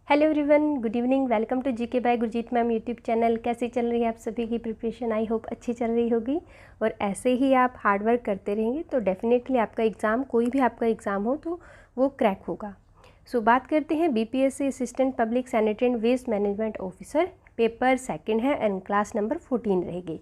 Hello everyone, good evening. Welcome to GK by Gurjeet ma'am YouTube channel. कैसी चल रही है आप सभी की प्रिपरेशन? आई होप अच्छी चल रही होगी और ऐसे ही आप हार्ड वर्क करते रहेंगे तो डेफिनेटली आपका एग्ज़ाम, कोई भी आपका एग्ज़ाम हो तो वो क्रैक होगा। सो बात करते हैं BPSC assistant public sanitary and waste management officer, paper second है एंड क्लास नंबर 14 रहेगी।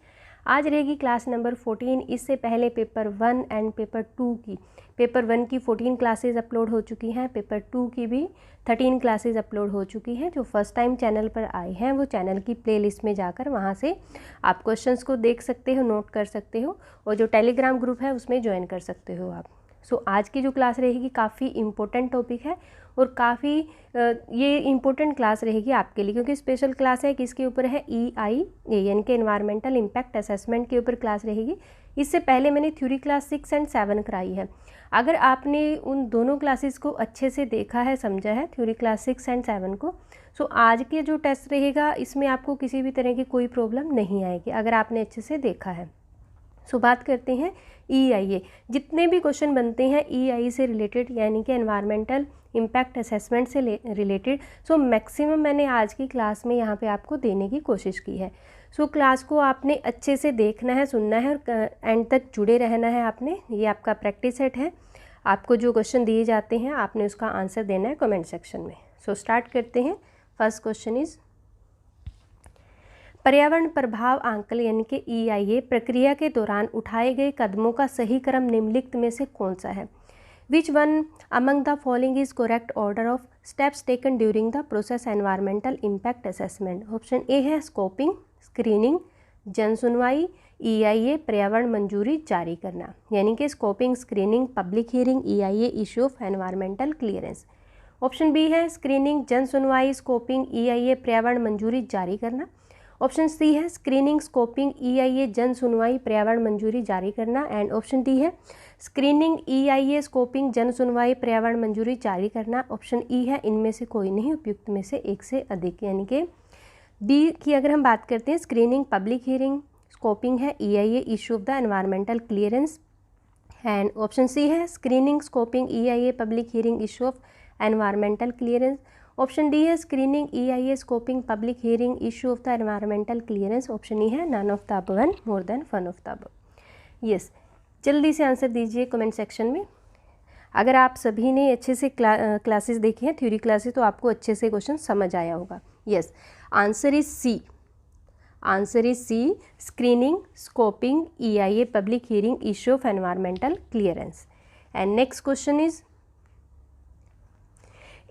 आज रहेगी क्लास नंबर 14। इससे पहले पेपर 1 एंड पेपर 2 की, पेपर 1 की 14 क्लासेस अपलोड हो चुकी हैं, पेपर 2 की भी 13 क्लासेस अपलोड हो चुकी हैं। जो फर्स्ट टाइम चैनल पर आए हैं वो चैनल की प्लेलिस्ट में जाकर वहाँ से आप क्वेश्चंस को देख सकते हो, नोट कर सकते हो और जो टेलीग्राम ग्रुप है उसमें ज्वाइन कर सकते हो आप। सो आज की जो क्लास रहेगी काफ़ी इम्पोर्टेंट टॉपिक है और काफ़ी ये इम्पोर्टेंट क्लास रहेगी आपके लिए, क्योंकि स्पेशल क्लास है। किसके ऊपर है? EIA यानी कि एनवायरमेंटल इम्पैक्ट असेसमेंट के ऊपर क्लास रहेगी। इससे पहले मैंने थ्योरी क्लास 6 एंड 7 कराई है। अगर आपने उन दोनों क्लासेस को अच्छे से देखा है, समझा है, थ्योरी क्लास 6 एंड 7 को, सो आज के जो टेस्ट रहेगा इसमें आपको किसी भी तरह की कोई प्रॉब्लम नहीं आएगी अगर आपने अच्छे से देखा है। सो बात करते हैं EIA। जितने भी क्वेश्चन बनते हैं EIA से रिलेटेड यानी कि एनवायरमेंटल इम्पैक्ट असेसमेंट से रिलेटेड, सो मैक्सिमम मैंने आज की क्लास में यहाँ पे आपको देने की कोशिश की है। सो क्लास को आपने अच्छे से देखना है, सुनना है और एंड तक जुड़े रहना है आपने। ये आपका प्रैक्टिस सेट है। आपको जो क्वेश्चन दिए जाते हैं आपने उसका आंसर देना है कमेंट सेक्शन में। सो स्टार्ट करते हैं। फर्स्ट क्वेश्चन इज़, पर्यावरण प्रभाव आंकलन यानी कि EIA प्रक्रिया के दौरान उठाए गए कदमों का सही क्रम निम्नलिखित में से कौन सा है? Which one among the following is correct order of steps taken during the process environmental impact assessment? Option A है स्कोपिंग, स्क्रीनिंग, जन सुनवाई, EIA पर्यावरण मंजूरी जारी करना। यानी कि scoping, screening, public hearing, EIA issue of environmental clearance. Option B है स्क्रीनिंग, जन सुनवाई, स्कोपिंग, EIA पर्यावरण मंजूरी जारी करना। ऑप्शन सी है स्क्रीनिंग, स्कोपिंग, EIA जन सुनवाई, पर्यावरण मंजूरी जारी करना। एंड ऑप्शन डी है स्क्रीनिंग, EIA स्कोपिंग, जन सुनवाई, पर्यावरण मंजूरी जारी करना। ऑप्शन ई है इनमें से कोई नहीं, उपयुक्त में से एक से अधिक। यानी कि डी की अगर हम बात करते हैं, स्क्रीनिंग, पब्लिक हियरिंग, स्कोपिंग है, EIA issue of the environmental clearance. And option C है screening, scoping, EIA public hearing issue of environmental clearance. Option D है screening, EIA scoping, public hearing issue of the environmental clearance. Option E है none of the above and more than one of the above. Yes, जल्दी से answer दीजिए comment section में। अगर आप सभी ने अच्छे से क्लासेस देखी हैं, थ्योरी क्लासेस, तो आपको अच्छे से क्वेश्चन समझ आया होगा। Yes, answer is C. Answer is C, screening, scoping, EIA public hearing issue of environmental clearance. And next question is,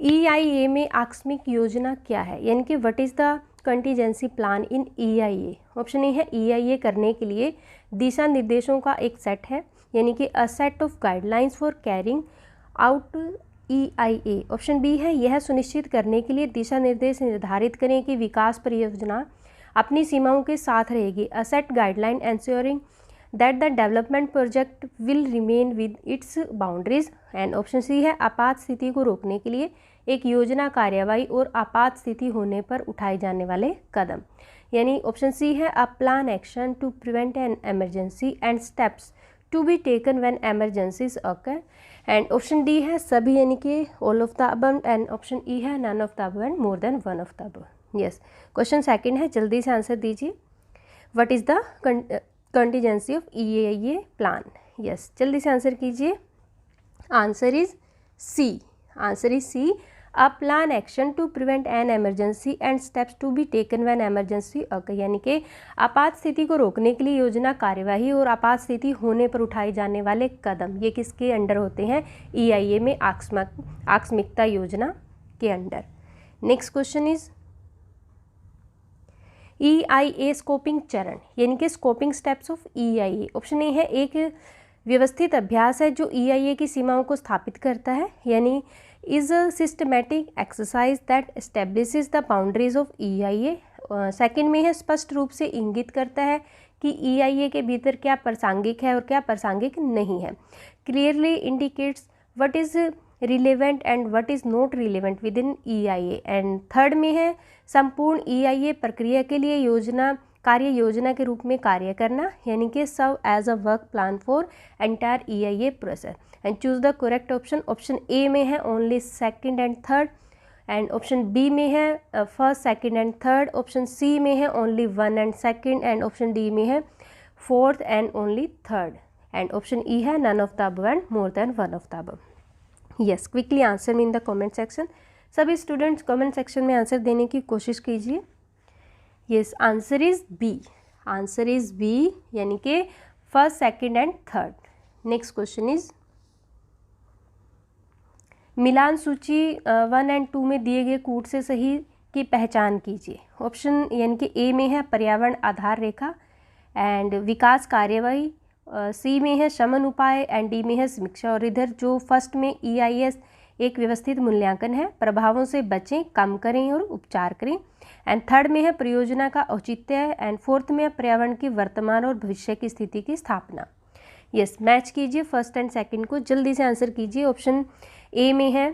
EIA में आकस्मिक योजना क्या है? यानी कि what is the contingency plan in EIA? Option A है EIA करने के लिए दिशा निर्देशों का एक सेट है, यानी कि a set of guidelines for carrying out EIA। Option B है यह सुनिश्चित करने के लिए दिशा निर्देश निर्धारित करें कि विकास परियोजना अपनी सीमाओं के साथ रहेगी। A set guideline ensuring that the development project will remain with its boundaries. And option C है आपात स्थिति को रोकने के लिए एक योजना, कार्यवाही और आपात स्थिति होने पर उठाए जाने वाले कदम। यानी ऑप्शन सी है a plan action to prevent an emergency and steps to be taken when emergencies occur. And option D है सभी, यानी कि all of the above. And option E है none of the above and more than one of the above. Yes, question second है, जल्दी से answer दीजिए। What is the contingency of EIA plan? Yes, जल्दी से आंसर कीजिए। Answer is C. Answer is C, a plan action to prevent an emergency and steps to be taken when emergency occur. यानी कि आपात स्थिति को रोकने के लिए योजना, कार्यवाही और आपात स्थिति होने पर उठाए जाने वाले कदम, ये किसके अंडर होते हैं? EIA में आकस्मिकता योजना के under. Next question is, EIA scoping चरण यानी कि scoping steps of EIA। Option A है एक व्यवस्थित अभ्यास है जो EIA की सीमाओं को स्थापित करता है, यानी is a systematic exercise that establishes the boundaries of EIA। Second में है स्पष्ट रूप से इंगित करता है कि EIA के भीतर क्या प्रासंगिक है और क्या प्रासंगिक नहीं है। Clearly indicates what is relevant and what is not relevant with in EIA। And third में है संपूर्ण EIA प्रक्रिया के लिए योजना, कार्य योजना के रूप में कार्य करना, यानी कि serve as a work plan for entire EIA process. And choose the correct option. Option A में है only second and third. And option B में है first, second and third, option C में है only 1 and second, and option D में है fourth and only third, and option E है none of the above and more than one of the above. Yes, quickly answer me in the comment section. सभी students comment section में answer देने की कोशिश कीजिए। Yes, answer is B, answer is B, यानी कि first, second and third. Next question is मिलान सूची 1 एंड 2 में दिए गए कूट से सही की पहचान कीजिए। ऑप्शन यानी कि ए में है पर्यावरण आधार रेखा एंड विकास कार्यवाही, सी में है शमन उपाय एंड डी में है समीक्षा। और इधर जो फर्स्ट में EIS एक व्यवस्थित मूल्यांकन है, प्रभावों से बचें, कम करें और उपचार करें, एंड थर्ड में है परियोजना का औचित्य एंड फोर्थ में है पर्यावरण की वर्तमान और भविष्य की स्थिति की स्थापना। यस, मैच कीजिए फर्स्ट एंड सेकंड को, जल्दी से आंसर कीजिए। ऑप्शन ए में है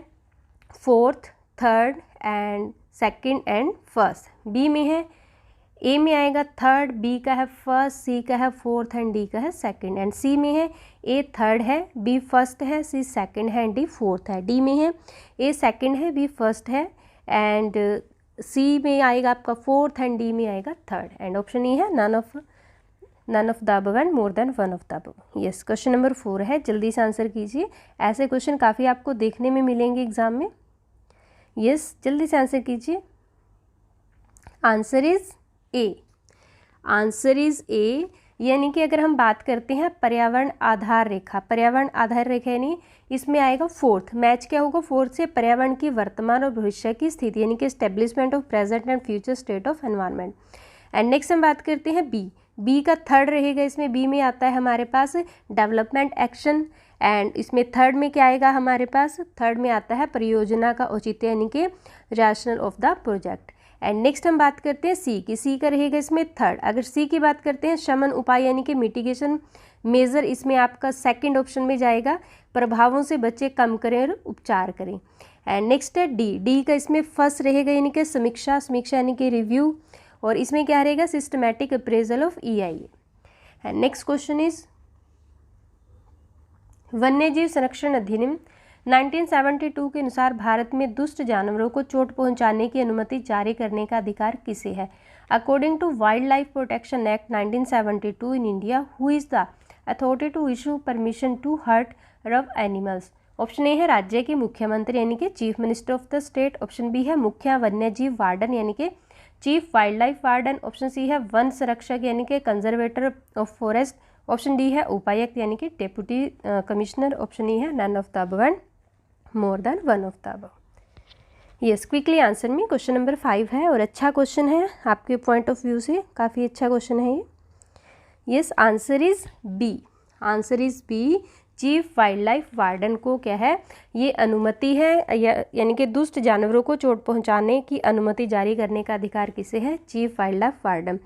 fourth, third and second and first, B में है ए में आएगा थर्ड, बी का है फर्स्ट, सी का है फोर्थ एंड डी का है सेकंड, एंड सी में है ए थर्ड है, बी फर्स्ट है, सी सेकंड है एंड डी फोर्थ है। डी में है ए सेकंड है, बी फर्स्ट है एंड सी में आएगा आपका फोर्थ एंड डी में आएगा थर्ड, एंड ऑप्शन ई है none of the above and more than one of the above. Yes, question number 4 है, जल्दी से आंसर कीजिए। ऐसे क्वेश्चन काफ़ी आपको देखने में मिलेंगे एग्जाम में। यस, जल्दी से आंसर कीजिए। Answer is A, answer is ए, यानी कि अगर हम बात करते हैं पर्यावरण आधार रेखा, पर्यावरण आधार रेखा यानी इसमें आएगा फोर्थ, मैच क्या होगा फोर्थ से, पर्यावरण की वर्तमान और भविष्य की स्थिति यानी कि establishment of present and future state of environment. And next हम बात करते हैं बी, बी का थर्ड रहेगा, इसमें बी में आता है हमारे पास डेवलपमेंट एक्शन, एंड इसमें थर्ड में क्या आएगा हमारे पास, थर्ड में आता है परियोजना का औचित्य यानी कि rational of the project. And next हम बात करते हैं सी की, सी का रहेगा इसमें थर्ड। अगर सी की बात करते हैं शमन उपाय यानी कि मिटिगेशन मेजर, इसमें आपका सेकंड ऑप्शन में जाएगा, प्रभावों से बचे, कम करें और उपचार करें। एंड नेक्स्ट है डी, डी का इसमें फर्स्ट रहेगा यानी कि समीक्षा, समीक्षा यानी कि रिव्यू, और इसमें क्या रहेगा systematic appraisal of EIA। And next question is वन्यजीव संरक्षण अधिनियम 1972 के अनुसार भारत में दुष्ट जानवरों को चोट पहुंचाने की अनुमति जारी करने का अधिकार किसे है? According to wild life protection act 1972 in India, who is the authority to issue permission to hurt raw animals? Option A है राज्य के मुख्यमंत्री यानी कि chief minister of the state, option B है मुख्य वन्यजीव वार्डन यानी कि chief wild life warden, option C है वन संरक्षक यानी कि conservator of forest, option D है उपायुक्त यानी कि डेप्यूटी कमिश्नर, ऑप्शन ई है none of the above and more than one of the above. Yes, quickly answer में क्वेश्चन नंबर 5 है और अच्छा क्वेश्चन है आपके पॉइंट ऑफ व्यू से, काफ़ी अच्छा क्वेश्चन है ये। Yes, answer is B, answer is B, chief wild life warden को क्या है ये अनुमति है, यानी कि दुष्ट जानवरों को चोट पहुंचाने की अनुमति जारी करने का अधिकार किसे है? Chief wild life warden.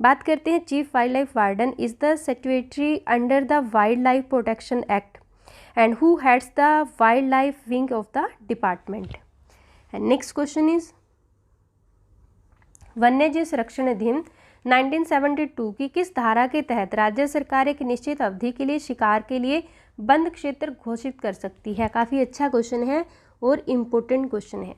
बात करते हैं chief wild life warden is the secretary under the wild life protection act and who heads the wildlife wing of the department? And next question is वन्यजीव संरक्षण अधिनियम 1972 की किस धारा के तहत राज्य सरकार एक निश्चित अवधि के लिए शिकार के लिए बंद क्षेत्र घोषित कर सकती है? काफ़ी अच्छा क्वेश्चन है और इम्पोर्टेंट क्वेश्चन है।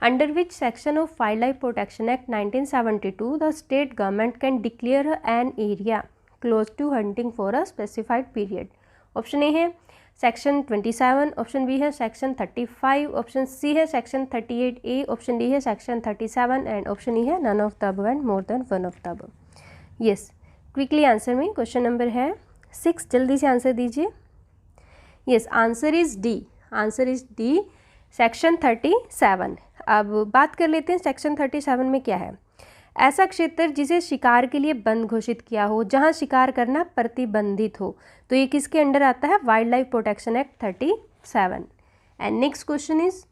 Under which section of wild life protection act 1972 the state government can declare an area close to hunting for a specified period? Option A है सेक्शन 27, ऑप्शन बी है सेक्शन 35, ऑप्शन सी है section 38A, option D है section 37 and option E है none of the above and more than one of the above. Yes, quickly answer में question number है 6, जल्दी से answer दीजिए। Yes, answer is D, answer is D, section 37। अब बात कर लेते हैं सेक्शन 37 में क्या है। ऐसा क्षेत्र जिसे शिकार के लिए बंद घोषित किया हो, जहां शिकार करना प्रतिबंधित हो, तो ये किसके अंडर आता है? Wild life protection act 37। And next question is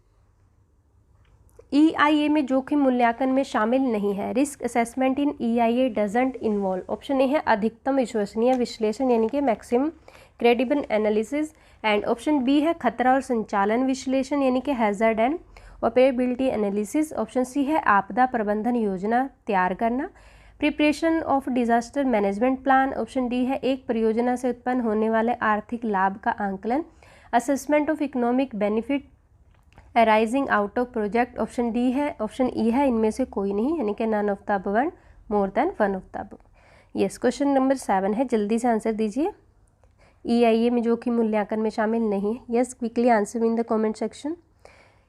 EIA में जोखिम मूल्यांकन में शामिल नहीं है। Risk assessment in EIA doesn't involve. Option A है अधिकतम विश्वसनीय विश्लेषण यानी कि maximum credible analysis, and option B है खतरा और संचालन विश्लेषण यानी कि hazard and operability analysis, option C है आपदा प्रबंधन योजना तैयार करना, preparation of disaster management plan, option D है एक परियोजना से उत्पन्न होने वाले आर्थिक लाभ का आंकलन, assessment of economic benefit, arising out of project option D है, ऑप्शन ई है इनमें से कोई नहीं, यानी कि none of the above and more than one of the above. Yes, question number 7 है, जल्दी से आंसर दीजिए। EIA में जोखिम मूल्यांकन में शामिल नहीं है। Yes, quickly answer in the comment section.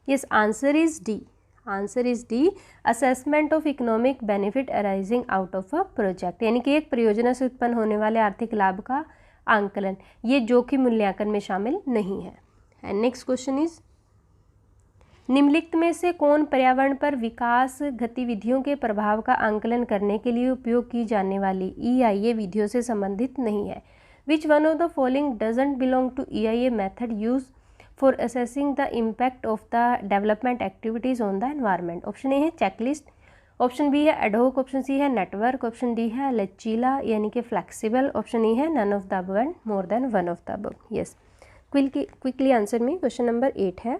Yes, answer is D. Answer is D, assessment of economic benefit arising out of a project, यानी कि एक परियोजना से उत्पन्न होने वाले आर्थिक लाभ का आंकलन, ये जोखिम मूल्यांकन में शामिल नहीं है। एंड नेक्स्ट क्वेश्चन इज, निम्नलिखित में से कौन पर्यावरण पर विकास गतिविधियों के प्रभाव का आंकलन करने के लिए उपयोग की जाने वाली EIA विधियों से संबंधित नहीं है? Which one of the following doesn't belong to EIA method used for assessing the impact of the development activities on the environment? Option A है चेकलिस्ट, ऑप्शन बी है एडहोक, ऑप्शन सी है नेटवर्क, ऑप्शन डी है लचीला यानी कि flexible, option E है none of the above and more than one of the above. Yes, quickly answer में question number 8 है,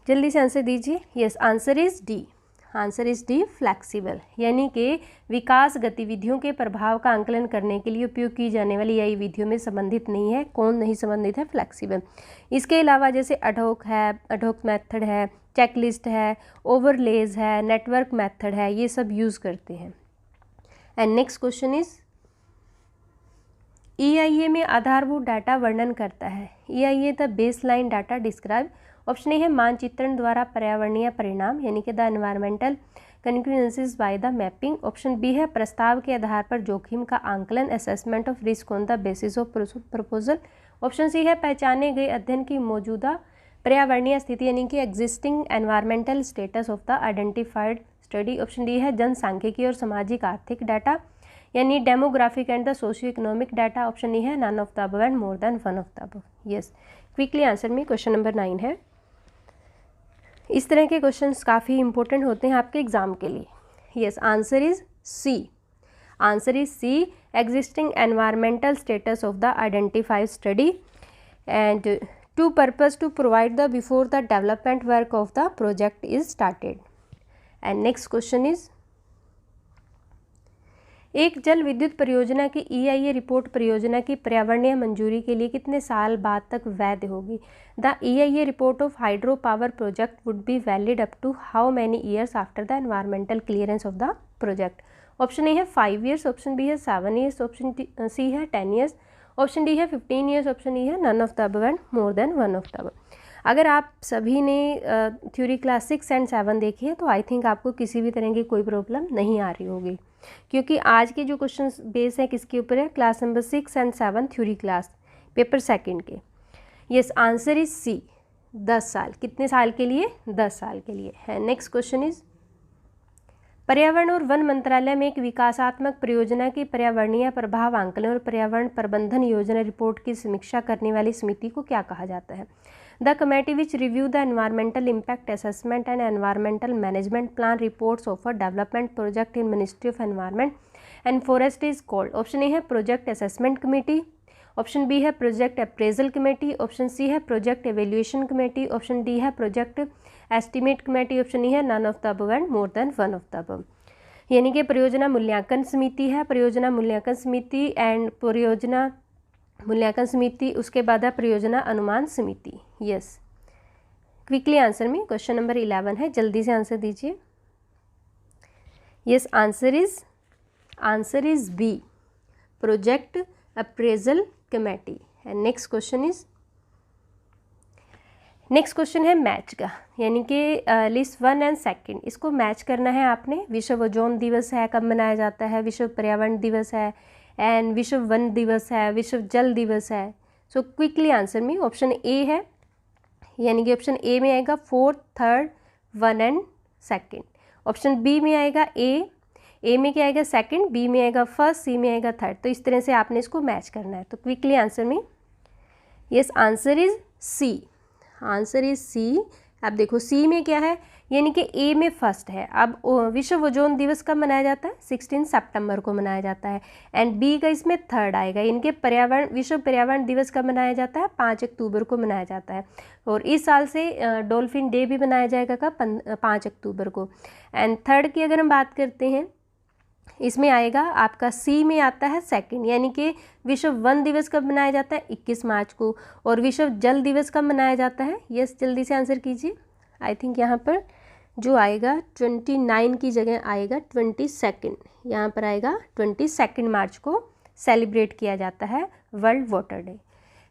जल्दी से आंसर दीजिए। Yes, answer is D. Answer is D, flexible, यानी कि विकास गतिविधियों के प्रभाव का आंकलन करने के लिए उपयोग की जाने वाली EIA विधियों में संबंधित नहीं है। कौन नहीं संबंधित है? फ्लैक्सीबल। इसके अलावा जैसे एडहोक है, एडहोक मेथड है, चेकलिस्ट है, ओवरलेज है, नेटवर्क मेथड है, ये सब यूज़ करते हैं। And next question is, EIA में आधारभूत डाटा वर्णन करता है। EIA the baseline data describe, option A है मानचित्रण द्वारा पर्यावरणीय परिणाम यानी कि the environmental consequences by the mapping, option B है प्रस्ताव के आधार पर जोखिम का आंकलन assessment of risk on the basis of proposal, option C है पहचाने गए अध्ययन की मौजूदा पर्यावरणीय स्थिति यानी कि existing environmental status of the identified study, option D है जनसांख्यिकी और सामाजिक आर्थिक डाटा यानी demographic and the socio economic data, option E है none of the above and more than one of the above. Yes, quickly answer में question number 9 है। इस तरह के क्वेश्चंस काफ़ी इंपॉर्टेंट होते हैं आपके एग्जाम के लिए। Yes, answer is C. Answer is C, existing environmental status of the identified study and to purpose to provide the before the development work of the project is started. And next question is, एक जल विद्युत परियोजना की EIA report परियोजना की पर्यावरणीय मंजूरी के लिए कितने साल बाद तक वैध होगी? The EIA report of hydro power project would be valid up to how many years after the environmental clearance of the project, option A है 5 ईयर्स, ऑप्शन बी है 7 ईयर्स, ऑप्शन सी है 10 ईयर्स, ऑप्शन डी है 15 years, option E है none of the above and more than one of the above. अगर आप सभी ने theory class 6 and 7 देखी है तो आई थिंक आपको किसी भी तरह की कोई प्रॉब्लम नहीं आ रही होगी, क्योंकि आज के जो क्वेश्चन बेस है किसके ऊपर है? Class number 6 and 7 theory class paper second के। यस, आंसर इज सी, 10 साल। कितने साल के लिए? 10 साल के लिए है। नेक्स्ट क्वेश्चन इज, पर्यावरण और वन मंत्रालय में एक विकासात्मक परियोजना की पर्यावरणीय प्रभाव आंकलन और पर्यावरण प्रबंधन योजना रिपोर्ट की समीक्षा करने वाली समिति को क्या कहा जाता है? The committee which review the environmental impact assessment and environmental management plan reports of a development project in ministry of environment and forest is called, option A है project assessment committee, option B है project appraisal committee, option C है project evaluation committee, option D है project estimate committee, option E है none of the above and more than one of the above. यानी कि परियोजना मूल्यांकन समिति है, परियोजना मूल्यांकन समिति एंड परियोजना मूल्यांकन समिति, उसके बाद है परियोजना अनुमान समिति। यस, क्विकली आंसर में क्वेश्चन नंबर 11 है, जल्दी से आंसर दीजिए। Yes, answer is B, project appraisal committee. And next question है मैच का, यानी कि लिस्ट 1 एंड 2 इसको मैच करना है आपने। विश्व ओजोन दिवस है, कब मनाया जाता है? विश्व पर्यावरण दिवस है एंड विश्व वन दिवस है, विश्व जल दिवस है। सो क्विकली आंसर में ऑप्शन ए है, यानी कि ऑप्शन ए में आएगा 4th, 3rd, 1 and 2। Option B में आएगा ए में क्या आएगा 2nd, बी में आएगा 1st, सी में आएगा 3rd। तो इस तरह से आपने इसको मैच करना है। तो क्विकली आंसर में yes, answer is C. Answer is C. अब देखो सी में क्या है, यानी कि ए में फर्स्ट है। अब विश्व ओजोन दिवस कब मनाया जाता है? 16 सितंबर को मनाया जाता है। एंड बी का इसमें 3rd आएगा। इनके विश्व पर्यावरण दिवस कब मनाया जाता है? 5 अक्टूबर को मनाया जाता है। और इस साल से डॉल्फिन डे भी मनाया जाएगा कब? 5 अक्टूबर को। एंड 3rd की अगर हम बात करते हैं इसमें आएगा आपका सी में आता है सेकंड, यानी कि विश्व वन दिवस कब मनाया जाता है 21 मार्च को, और विश्व जल दिवस कब मनाया जाता है। यस, जल्दी से आंसर कीजिए। आई थिंक यहाँ पर जो आएगा 29 की जगह आएगा 22, यहाँ पर आएगा 22 मार्च को सेलिब्रेट किया जाता है world water day.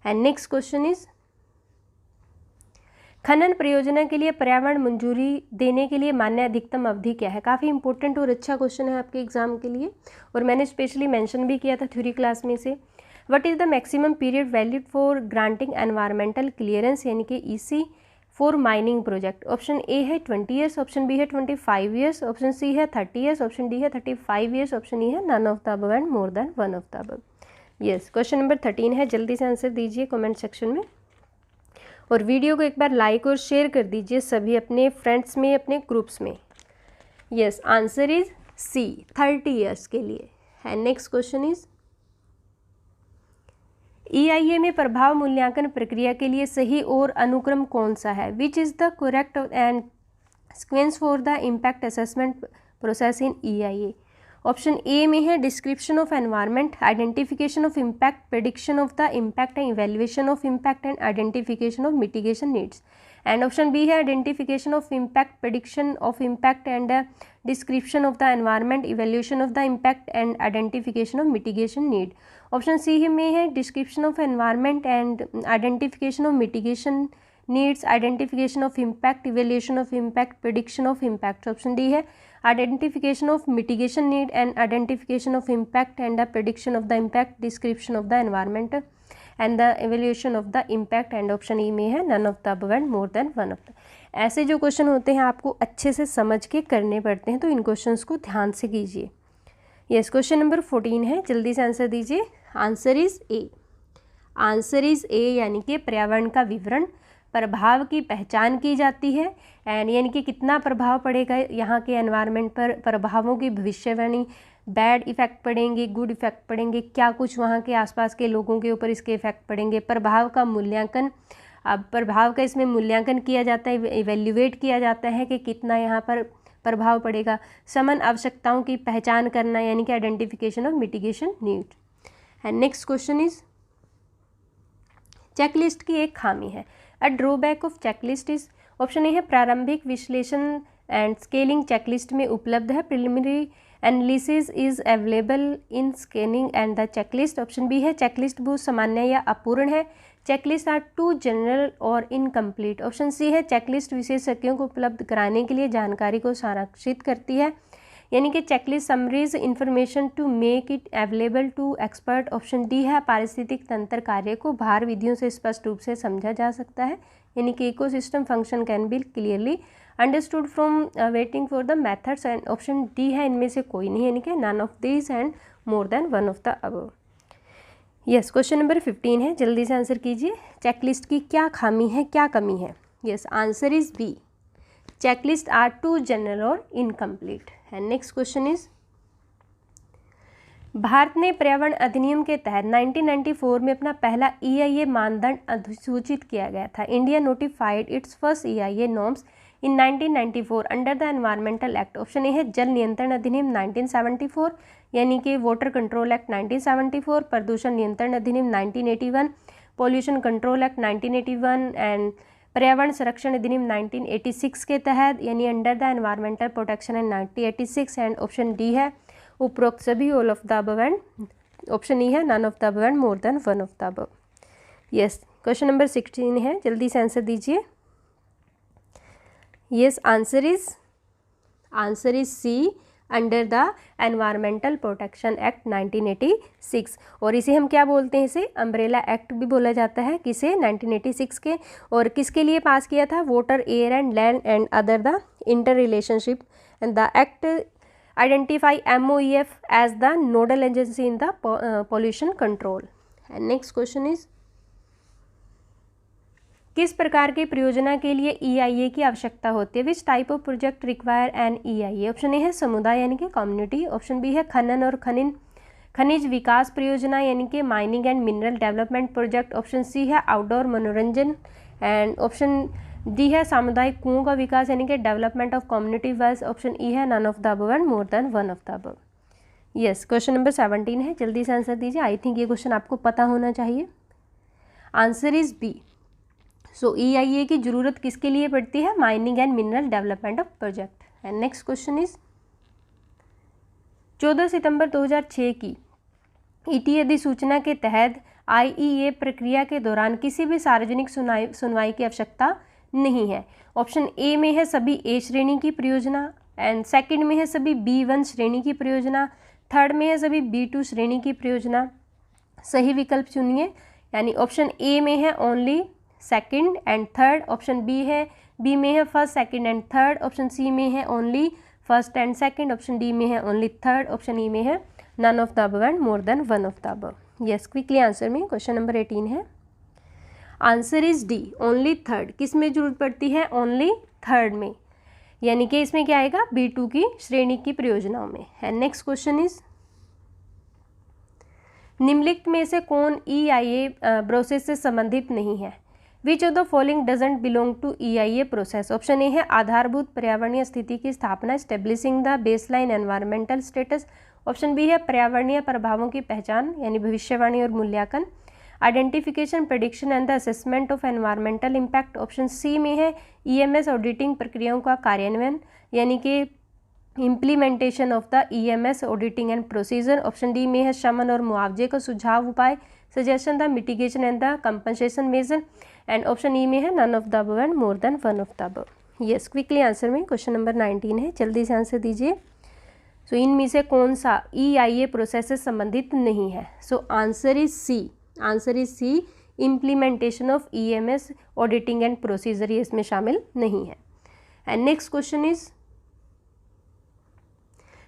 And next question is, खनन परियोजना के लिए पर्यावरण मंजूरी देने के लिए मान्य अधिकतम अवधि क्या है। काफ़ी इंपॉर्टेंट और अच्छा क्वेश्चन है आपके एग्जाम के लिए, और मैंने स्पेशली मेंशन भी किया था थ्योरी क्लास में से। What is the maximum period valid for granting environmental clearance यानी कि EC for mining project. Option A है 20 ईयर्स, ऑप्शन बी है 25 ईयर्स, ऑप्शन सी है 30 ईयर्स, ऑप्शन डी है 35 ईयर्स, ऑप्शन ई है none of the above and more than one of the above. Yes, question number 13 है, जल्दी से answer दीजिए comment section में, और वीडियो को एक बार लाइक और शेयर कर दीजिए सभी अपने फ्रेंड्स में, अपने ग्रुप्स में। Yes, answer is C 30 years के लिए। And next question is, EIA में प्रभाव मूल्यांकन प्रक्रिया के लिए सही और अनुक्रम कौन सा है। Which is the correct and sequence for the impact assessment process in EIA। Option A में है description of environment, identification of impact, prediction of the impact and evaluation of impact and identification of mitigation needs. And option B है identification of impact, prediction of impact and description of the environment, evaluation of the impact and identification of mitigation need. Option C में है description of environment and identification of mitigation needs, identification of impact, evaluation of impact, prediction of impact. Option D है identification of mitigation need and identification of impact and the prediction of the impact, description of the environment and the evaluation of the impact। and option E में है none of the above and more than one of the। ऐसे जो question होते हैं आपको अच्छे से समझ के करने पड़ते हैं, तो इन क्वेश्चंस को ध्यान से कीजिए। यस, क्वेश्चन नंबर 14 है, जल्दी से आंसर दीजिए। Answer is A, answer is ए, यानी कि पर्यावरण का विवरण, प्रभाव की पहचान की जाती है, एंड यानी कि कितना प्रभाव पड़ेगा यहाँ के एनवायरनमेंट पर, प्रभावों की भविष्यवाणी, बैड इफ़ेक्ट पड़ेंगे, गुड इफ़ेक्ट पड़ेंगे, क्या कुछ वहाँ के आसपास के लोगों के ऊपर इसके इफ़ेक्ट पड़ेंगे, प्रभाव का मूल्यांकन। अब प्रभाव का इसमें मूल्यांकन किया जाता है, इवेल्युएट किया जाता है कि कितना यहाँ पर प्रभाव पड़ेगा। समन आवश्यकताओं की पहचान करना यानी कि identification of mitigation need. And next question is, checklist की एक खामी है। A drawback of checklist is, option A है प्रारंभिक विश्लेषण एंड स्केलिंग चेकलिस्ट में उपलब्ध है, preliminary analysis is available in scanning and the checklist. Option B है चेकलिस्ट बहुत सामान्य या अपूर्ण है, चेकलिस्ट आर टू जनरल और इनकम्प्लीट। ऑप्शन सी है चेकलिस्ट विशेषज्ञों को उपलब्ध कराने के लिए जानकारी को संरक्षित करती है, यानी कि checklist summarise information to make it available to expert. Option D है पारिस्थितिक तंत्र कार्य को भार विधियों से स्पष्ट रूप से समझा जा सकता है, यानी कि ecosystem function can be clearly understood from waiting for the methods. And option D है इनमें से कोई नहीं, यानी कि none of these and more than one of the above. Yes, question number 15 है, जल्दी से आंसर कीजिए। चेकलिस्ट की क्या खामी है, क्या कमी है। Yes, answer is B, checklist are too general और incomplete. And next question is, Bharat ने पर्यावरण अधिनियम के तहत 1994 में अपना पहला EIA मानदंड अधिसूचित किया गया था। India notified it's first EIA norms in 1994 under the environmental act. Option A है जल नियंत्रण अधिनियम 1974, यानी कि वाटर कंट्रोल एक्ट 1974, प्रदूषण नियंत्रण अधिनियम 1981, पॉल्यूशन कंट्रोल एक्ट 1981 एंड पर्यावरण संरक्षण अधिनियम 1986 के तहत, यानी under the environmental protection and 1986। And option D है उपरोक्त सभी, all of the above, and option E है none of the above and more than one of the above. Yes, question number 16 है, जल्दी से आंसर दीजिए। Yes, answer is C, under the environmental protection act 1986। और इसे हम क्या बोलते हैं, इसे अम्ब्रेला एक्ट भी बोला जाता है। किसे, 1986 के। और किसके लिए पास किया था, water, air and land and other the interrelationship. And the act identify MOEF as the nodal agency in the pollution control. And next question is, किस प्रकार की परियोजना के लिए EIA की आवश्यकता होती है। Which type of project require an EIA। Option A है समुदाय यानी कि कम्युनिटी, ऑप्शन बी है खनन और खनिज विकास परियोजना यानी कि mining and mineral development project, option C है आउटडोर मनोरंजन, एंड ऑप्शन डी है सामुदायिक कुओं का विकास यानी कि development of community wells, option E है none of the above and more than one of the above. Yes, question number 17 है, जल्दी से आंसर दीजिए। आई थिंक ये क्वेश्चन आपको पता होना चाहिए। Answer is B. So EIA की जरूरत किसके लिए पड़ती है? Mining and mineral development of project. And next question is 14 सितंबर 2006 की ET अधिसूचना के तहत IEA प्रक्रिया के दौरान किसी भी सार्वजनिक सुनवाई की आवश्यकता नहीं है। ऑप्शन ए में है सभी A श्रेणी की परियोजना, एंड सेकंड में है सभी B1 श्रेणी की परियोजना, थर्ड में है सभी B2 श्रेणी की परियोजना। सही विकल्प चुनिए, यानी ऑप्शन ए में है only second and third, option B में है first second and third, option C में है only first and second, option D में है ओनली थर्ड, ऑप्शन ई में है none of the above and more than one of the above. Yes, quickly answer में। Question number 18 है, answer is D, only third. किस में जरूरत पड़ती है? ओनली थर्ड में, यानी कि इसमें क्या आएगा? B2 की श्रेणी की परियोजनाओं में। एंड नेक्स्ट क्वेश्चन इज निम्नलिखित में से कौन EIA प्रोसेस से संबंधित नहीं है? Which of the following doesn't belong to EIA process? Option A है आधारभूत पर्यावरणीय स्थिति की स्थापना, establishing the baseline environmental status, option B है पर्यावरणीय प्रभावों की पहचान यानी भविष्यवाणी और मूल्यांकन, identification, prediction and the assessment of environmental impact, option C में है EMS ऑडिटिंग प्रक्रियाओं का कार्यान्वयन यानी कि implementation of the EMS auditing and procedure, option D में है शमन और मुआवजे का सुझाव उपाय, suggestion the mitigation and the compensation measure, and option E में है none of the above and more than one of the above. Yes, quickly answer में। क्वेश्चन नंबर 19 है, जल्दी से आंसर दीजिए। सो इनमें से कौन सा EIA प्रोसेस से संबंधित नहीं है? So answer is C, answer is C, implementation of EMS auditing and procedure, ये इसमें शामिल नहीं है। एंड नेक्स्ट क्वेश्चन इज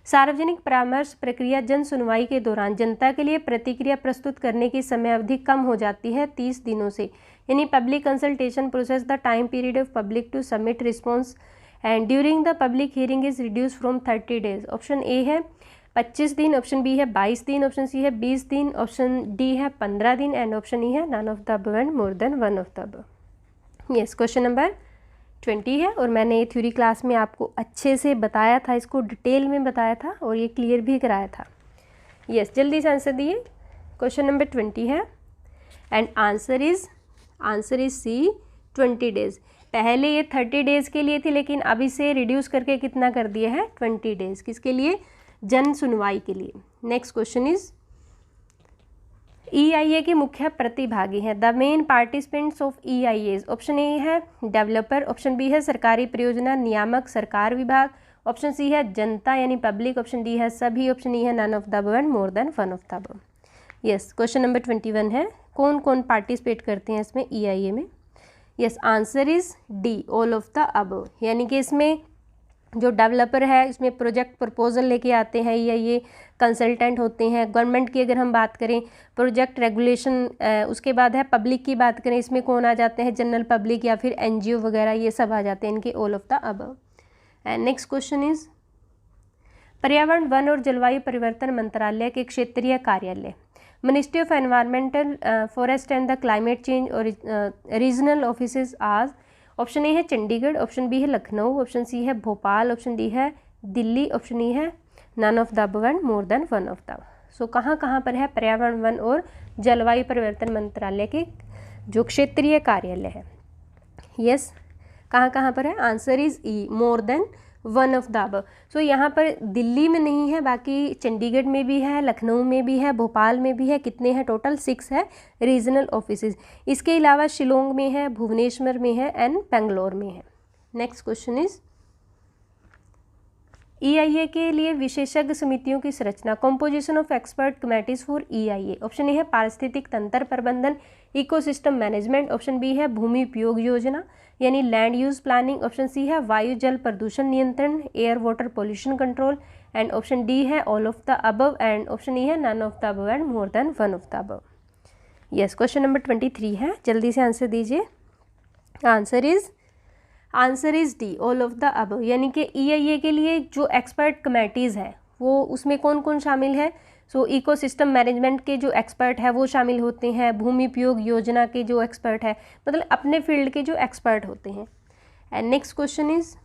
सार्वजनिक परामर्श प्रक्रिया जन सुनवाई के दौरान जनता के लिए प्रतिक्रिया प्रस्तुत करने की समय अवधि कम हो जाती है 30 दिनों से, यानी public consultation process the time period of public to submit response and during the public hearing is reduce from 30 days. Option A है 25 दिन, ऑप्शन बी है 22 दिन, ऑप्शन सी है 20 दिन, ऑप्शन डी है 15 दिन, एंड ऑप्शन ई है none of the above and more than one of the above. Yes, question number 20 है, और मैंने ये थ्योरी क्लास में आपको अच्छे से बताया था, इसको डिटेल में बताया था और ये क्लियर भी कराया था। यस, जल्दी से आंसर दिए। क्वेश्चन नंबर 20 है, and answer is C, 20 days. पहले ये 30 डेज के लिए थी, लेकिन अब इसे रिड्यूस करके कितना कर दिया है? 20 डेज। किसके लिए? जन सुनवाई के लिए। नेक्स्ट क्वेश्चन इज EIA के मुख्य प्रतिभागी हैं। The main participants of EIAs, option A है डेवलपर, ऑप्शन बी है सरकारी परियोजना नियामक सरकार विभाग, ऑप्शन सी है जनता यानी पब्लिक, ऑप्शन डी है सभी, ऑप्शन ई है none of the above and more than one of the above. Yes, question number 21 है, कौन कौन पार्टिसिपेट करते हैं इसमें EIA में? Yes, answer is D, all of the above, यानी कि इसमें जो डेवलपर है इसमें प्रोजेक्ट प्रपोजल लेके आते हैं EIA, कंसल्टेंट होते हैं। गवर्नमेंट की अगर हम बात करें, प्रोजेक्ट रेगुलेशन, उसके बाद है पब्लिक की बात करें, इसमें कौन आ जाते हैं? जनरल पब्लिक या फिर NGO वगैरह, ये सब आ जाते हैं इनके all of the above. And next question is पर्यावरण वन और जलवायु परिवर्तन मंत्रालय के क्षेत्रीय कार्यालय ministry of environmental forest and the climate change और रीजनल ऑफिस आज, ऑप्शन ए है चंडीगढ़, ऑप्शन बी है लखनऊ, ऑप्शन सी है भोपाल, ऑप्शन डी है दिल्ली, ऑप्शन ई है none of the above and more than one of the. So कहाँ कहाँ पर है पर्यावरण वन और जलवायु परिवर्तन मंत्रालय के जो क्षेत्रीय कार्यालय है? यस, कहाँ कहाँ पर है? Answer is E, more than one of the above. So यहाँ पर दिल्ली में नहीं है, बाकी चंडीगढ़ में भी है, लखनऊ में भी है, भोपाल में भी है। कितने हैं? टोटल 6 है रीजनल ऑफिसेज। इसके अलावा शिलोंग में है, भुवनेश्वर में है एंड बेंगलोर में है। नेक्स्ट क्वेश्चन इज EIA के लिए विशेषज्ञ समितियों की संरचना, composition of expert committees for EIA। Option A है पारिस्थितिक तंत्र प्रबंधन, इकोसिस्टम मैनेजमेंट, ऑप्शन बी है भूमि उपयोग योजना यानी land use planning, option C है वायु जल प्रदूषण नियंत्रण air water pollution control, and option D है all of the above, and option E है none of the above and more than one of the above. Yes, question number 23 है, जल्दी से आंसर दीजिए। Answer is D, all of the above, यानी कि EIA के लिए जो एक्सपर्ट कमेटीज़ हैं वो उसमें कौन कौन शामिल है? सो इकोसिस्टम मैनेजमेंट के जो एक्सपर्ट है वो शामिल होते हैं, भूमि उपयोग योजना के जो एक्सपर्ट है, मतलब अपने फील्ड के जो एक्सपर्ट होते हैं। एंड नेक्स्ट क्वेश्चन इज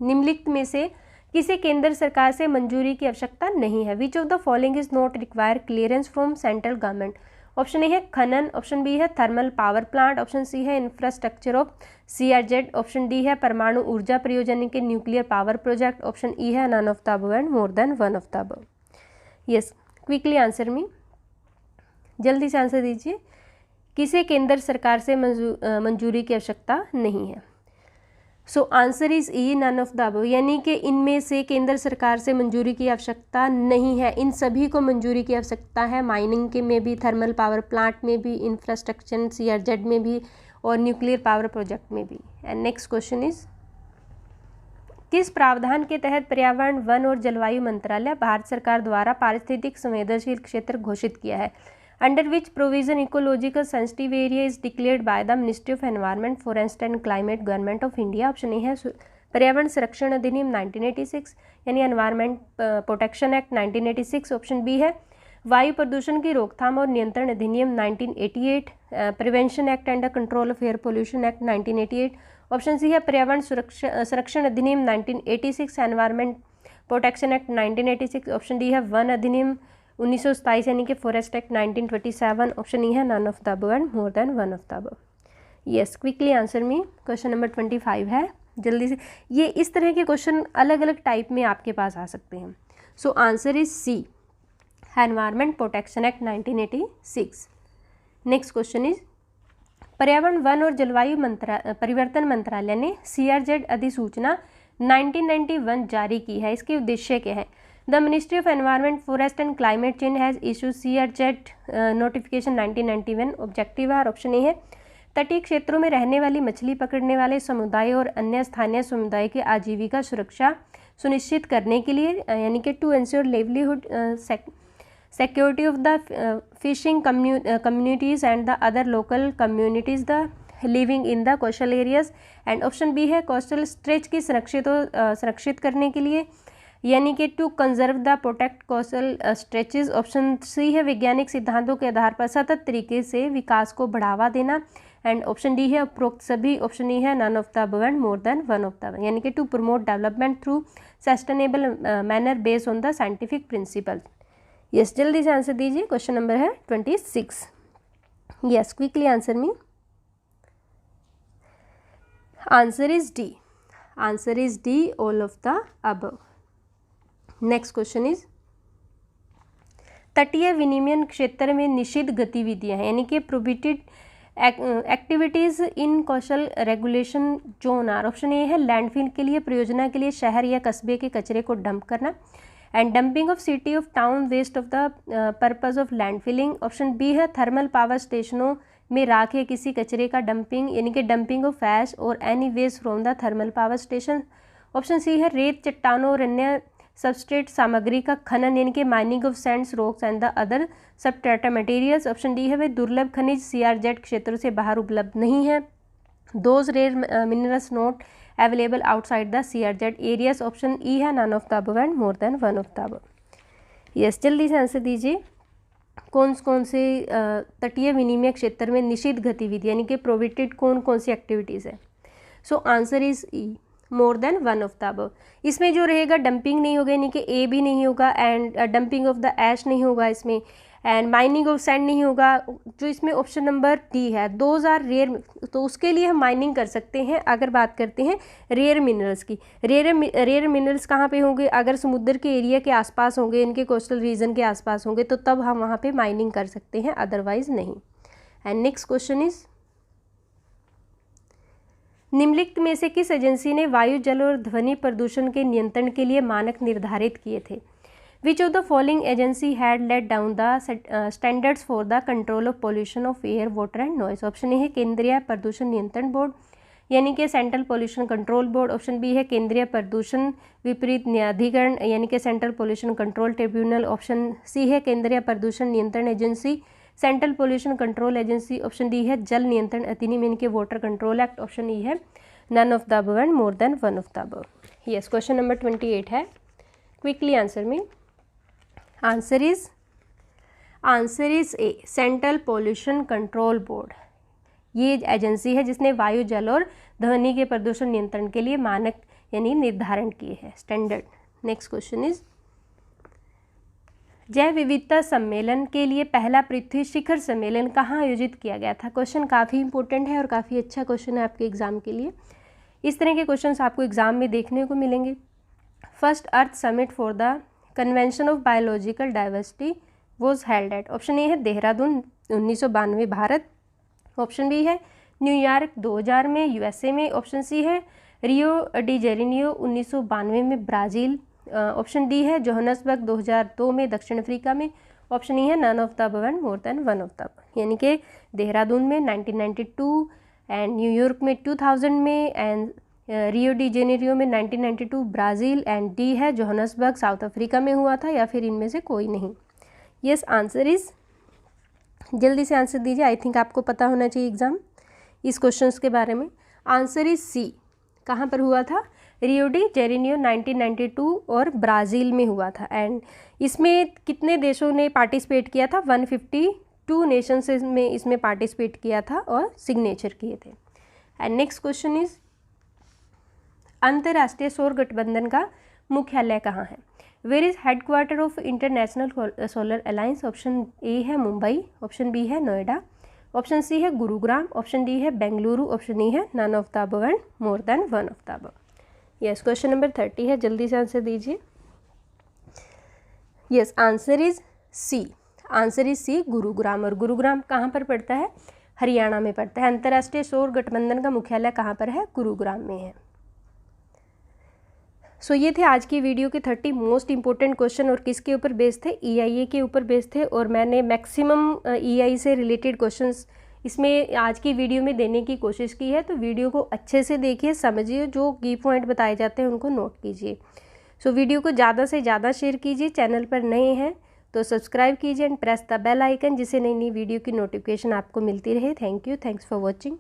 निम्नलिखित में से किसे केंद्र सरकार से मंजूरी की आवश्यकता नहीं है। Which of the following is not require clearance from central government. Option A है खनन, ऑप्शन बी है thermal power plant, option C है infrastructure of CRZ, option D है परमाणु ऊर्जा प्रयोजन के nuclear power project, option E है none of the above and more than one of the above. Yes, quickly answer me, जल्दी से आंसर दीजिए। किसे केंद्र सरकार से मंजूरी की आवश्यकता नहीं है। So answer is E none of the above, यानी कि इनमें से केंद्र सरकार से मंजूरी की आवश्यकता नहीं है। इन सभी को मंजूरी की आवश्यकता है, माइनिंग के में भी, थर्मल पावर प्लांट में भी, इंफ्रास्ट्रक्चर CRZ में भी और न्यूक्लियर पावर प्रोजेक्ट में भी। एंड नेक्स्ट क्वेश्चन इज, किस प्रावधान के तहत पर्यावरण, वन और जलवायु मंत्रालय भारत सरकार द्वारा पारिस्थितिक संवेदनशील क्षेत्र घोषित किया है। Under which provision ecological sensitive area is declared by the ministry of environment, forest and climate, government of India. Option A है पर्यावरण संरक्षण अधिनियम 1986 यानी environment protection act 1986, option B है वायु प्रदूषण की रोकथाम और नियंत्रण अधिनियम 1988, prevention act and control of air pollution act 1988, option C है पर्यावरण संरक्षण अधिनियम 1986, environment protection act 1986, option D है वन अधिनियम 1927 यानी कि फॉरेस्ट एक्ट 1927, ऑप्शन ई है none of the above and more than one of the above. Yes, quickly answer me, question number 25 है, जल्दी से। ये इस तरह के क्वेश्चन अलग अलग टाइप में आपके पास आ सकते हैं। So answer is C, environment protection act 1986। Next question is, पर्यावरण, वन और जलवायु परिवर्तन मंत्रालय ने CRZ अधिसूचना 1991 जारी की है। इसके उद्देश्य क्या है। The ministry of environment, forest and climate change has issue CRZ notification 1991। Objective are, option A है तटीय क्षेत्रों में रहने वाली मछली पकड़ने वाले समुदाय और अन्य स्थानीय समुदाय की आजीविका सुरक्षा सुनिश्चित करने के लिए, यानी कि to ensure livelihood security of the fishing communities and the other local communities the living in the coastal areas. And option B है कोस्टल स्ट्रेच की संरक्षित करने के लिए, यानी कि to conserve the protect coastal stretches. Option C है वैज्ञानिक सिद्धांतों के आधार पर सतत तरीके से विकास को बढ़ावा देना। एंड ऑप्शन डी है उपरोक्त सभी, ऑप्शन ई है none of the above and more than one of the above, यानी कि to promote development through sustainable manner based on the scientific principle. Yes, जल्दी से आंसर दीजिए। क्वेश्चन नंबर है 26। Yes, quickly answer me, answer is D, answer is D all of the above. Next question is, तटीय विनिमयन क्षेत्र में निषिद्ध गतिविधियां हैं, यानी कि prohibited activities in coastal regulation zone are. Option A है लैंडफिल के लिए, परियोजना के लिए शहर या कस्बे के कचरे को डंप करना, and dumping of city of town waste of the purpose of landfilling. Option B है थर्मल पावर स्टेशनों में राख या किसी कचरे का डंपिंग, यानी कि डंपिंग ऑफ ऐश और any waste from the thermal power station. Option C है रेत, चट्टानों और अन्य सबस्ट्रेट सामग्री का खनन, यानी कि mining of sands, rocks and the other substrata materials. Option D है वे दुर्लभ खनिज CRZ क्षेत्र से बाहर उपलब्ध नहीं है। Those rare minerals not available outside the CRZ areas. Option E है none of the above and more than one of the above. Yes, जल्दी से आंसर दीजिए। कौन से तटीय विनिमय क्षेत्र में निषिद्ध गतिविधि, यानी कि प्रोहिबिटेड कौन सी एक्टिविटीज़ है। So answer is E, more than one of the above. इसमें जो रहेगा डंपिंग नहीं होगा, यानी कि ए भी नहीं होगा, एंड डंपिंग ऑफ द ऐश नहीं होगा इसमें, एंड माइनिंग ऑफ सैंड नहीं होगा। जो इसमें ऑप्शन नंबर डी है, दोज आर रेयर, तो उसके लिए हम माइनिंग कर सकते हैं। अगर बात करते हैं रेयर मिनरल्स की, रेयर मिनरल्स कहाँ पे होंगे, अगर समुद्र के एरिया के आसपास होंगे, इनके कोस्टल रीजन के आसपास होंगे, तो तब हम वहाँ पे माइनिंग कर सकते हैं, अदरवाइज नहीं। एंड नेक्स्ट क्वेश्चन इज, निम्नलिखित में से किस एजेंसी ने वायु, जल और ध्वनि प्रदूषण के नियंत्रण के लिए मानक निर्धारित किए थे। Which of the following agency had let down the standards for the control of pollution of air, water and noise. Option A है केंद्रीय प्रदूषण नियंत्रण बोर्ड, यानी कि central pollution control board. Option B है केंद्रीय प्रदूषण विपरीत न्यायाधिकरण, यानी कि central pollution control tribunal. Option C है केंद्रीय प्रदूषण नियंत्रण agency, central pollution control agency. Option D है जल नियंत्रण अधिनियम, यानी कि water control act. Option E है none of the above and more than one of the above. Yes, question number 28 है, क्विकली आंसर में। Answer is A, central pollution control board. ये एजेंसी है जिसने वायु, जल और ध्वनि के प्रदूषण नियंत्रण के लिए मानक यानी निर्धारण किए हैं, स्टैंडर्ड। नेक्स्ट क्वेश्चन इज जैव विविधता सम्मेलन के लिए पहला पृथ्वी शिखर सम्मेलन कहाँ आयोजित किया गया था। क्वेश्चन काफ़ी इंपॉर्टेंट है और काफ़ी अच्छा क्वेश्चन है आपके एग्जाम के लिए। इस तरह के क्वेश्चंस आपको एग्जाम में देखने को मिलेंगे। First earth summit for the convention of biological diversity was held at. Option A है देहरादून 1992 भारत। ऑप्शन बी है न्यूयॉर्क 2000 में यूएसए में। ऑप्शन सी है रियो डी जेनेरियो 1992 में ब्राज़ील। ऑप्शन डी है जोहान्सबर्ग 2002 में दक्षिण अफ्रीका में। ऑप्शन ई है none of the above and more than one of the above, यानी कि देहरादून में 1992 एंड न्यूयॉर्क में 2000 में एंड रियो डी जेनेरियो में 1992 ब्राज़ील एंड डी है जोहान्सबर्ग साउथ अफ्रीका में हुआ था, या फिर इनमें से कोई नहीं। यस आंसर इज़, जल्दी से आंसर दीजिए, आई थिंक आपको पता होना चाहिए एग्ज़ाम इस क्वेश्चंस के बारे में। Answer is C. कहाँ पर हुआ था? रियो डी जेनेरियो 1992 और ब्राज़ील में हुआ था। एंड इसमें कितने देशों ने पार्टिसिपेट किया था? 152 नेशंस में इसमें पार्टिसिपेट किया था और सिग्नेचर किए थे। एंड नेक्स्ट क्वेश्चन इज अंतर्राष्ट्रीय सौर गठबंधन का मुख्यालय कहाँ है? Where is headquarter of international solar alliance? Option A है मुंबई। ऑप्शन बी है नोएडा। ऑप्शन सी है गुरुग्राम। ऑप्शन डी है बेंगलुरु। ऑप्शन ई है none of the above and more than one of the above. Yes, question number 30 है, जल्दी से answer दीजिए। Yes, answer is C. Answer is C, Gurugram. और गुरुग्राम कहाँ पर पड़ता है? हरियाणा में पड़ता है। अंतर्राष्ट्रीय सौर गठबंधन का मुख्यालय कहाँ पर है? गुरुग्राम में है। सो ये थे आज की वीडियो के 30 मोस्ट इंपॉर्टेंट क्वेश्चन, और किसके ऊपर बेस्ड थे? EIA के ऊपर बेस्ड थे। और मैंने मैक्सिमम EI से रिलेटेड क्वेश्चंस इसमें आज की वीडियो में देने की कोशिश की है। तो वीडियो को अच्छे से देखिए, समझिए, जो की पॉइंट बताए जाते हैं उनको नोट कीजिए। सो वीडियो को ज़्यादा से ज़्यादा शेयर कीजिए। चैनल पर नए हैं तो सब्सक्राइब कीजिए and press the bell icon, जिससे नई नई वीडियो की नोटिफिकेशन आपको मिलती रहे। Thank you, thanks for watching.